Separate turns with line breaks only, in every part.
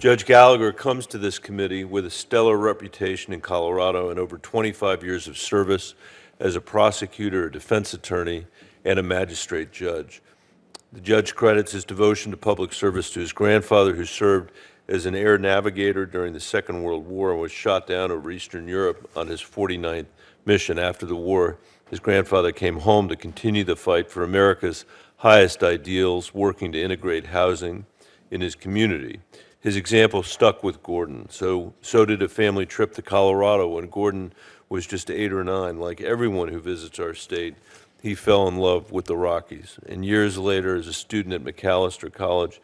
Judge Gallagher comes to this committee with a stellar reputation in Colorado and over 25 years of service as a prosecutor, a defense attorney, and a magistrate judge. The judge credits his devotion to public service to his grandfather, who served as an air navigator during the Second World War and was shot down over Eastern Europe on his 49th mission. After the war, his grandfather came home to continue the fight for America's highest ideals, working to integrate housing in his community. His example stuck with Gordon. So did a family trip to Colorado when Gordon was just 8 or 9. Like everyone who visits our state, he fell in love with the Rockies. And years later, as a student at McAllister College,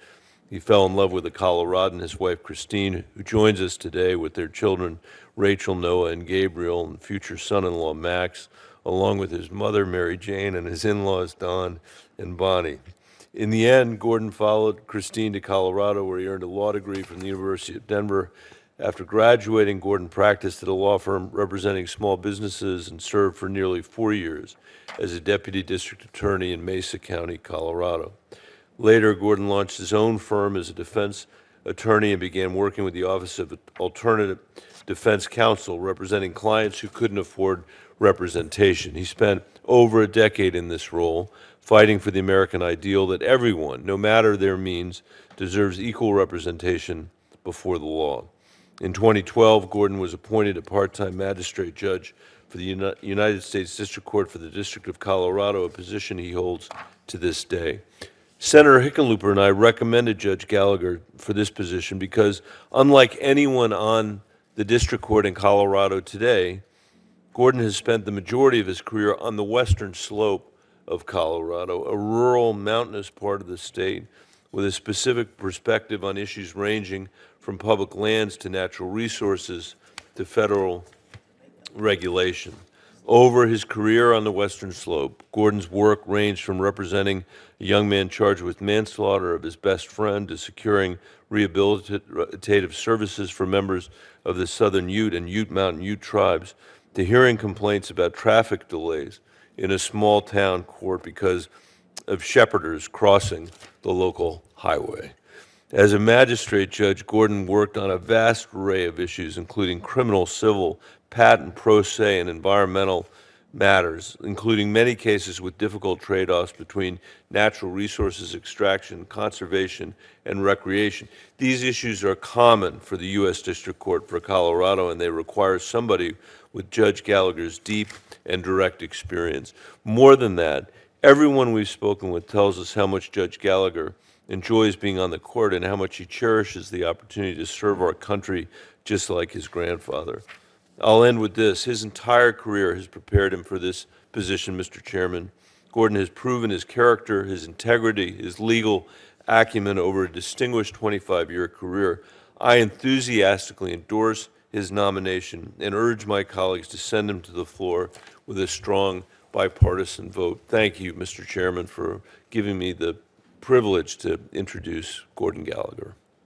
he fell in love with a Coloradan, his wife Christine, who joins us today with their children, Rachel, Noah, and Gabriel, and future son-in-law Max, along with his mother, Mary Jane, and his in-laws, Don and Bonnie. In the end, Gordon followed Christine to Colorado, where he earned a law degree from the University of Denver. After graduating, Gordon practiced at a law firm representing small businesses and served for nearly 4 years as a deputy district attorney in Mesa County, Colorado. Later, Gordon launched his own firm as a defense attorney and began working with the Office of Alternative Defense Counsel, representing clients who couldn't afford representation. He spent over a decade in this role, fighting for the American ideal that everyone, no matter their means, deserves equal representation before the law. In 2012, Gordon was appointed a part-time magistrate judge for the United States District Court for the District of Colorado, a position he holds to this day. Senator Hickenlooper and I recommended Judge Gallagher for this position because, unlike anyone on the district court in Colorado today, Gordon has spent the majority of his career on the western slope of Colorado, a rural, mountainous part of the state, with a specific perspective on issues ranging from public lands to natural resources to federal regulation. Over his career on the western slope, Gordon's work ranged from representing a young man charged with manslaughter of his best friend to securing rehabilitative services for members of the Southern Ute and Ute Mountain Ute tribes, to hearing complaints about traffic delays in a small town court because of shepherders crossing the local highway. As a magistrate judge, Gordon worked on a vast array of issues, including criminal, civil, patent, pro se, and environmental matters, including many cases with difficult trade-offs between natural resources extraction, conservation, and recreation. These issues are common for the U.S. District Court for Colorado, and they require somebody with Judge Gallagher's deep and direct experience. More than that, everyone we've spoken with tells us how much Judge Gallagher enjoys being on the court and how much he cherishes the opportunity to serve our country just like his grandfather. I'll end with this. His entire career has prepared him for this position, Mr. Chairman. Gordon has proven his character, his integrity, his legal acumen over a distinguished 25-year career. I enthusiastically endorse his nomination and urge my colleagues to send him to the floor with a strong bipartisan vote. Thank you, Mr. Chairman, for giving me the privilege to introduce Gordon Gallagher.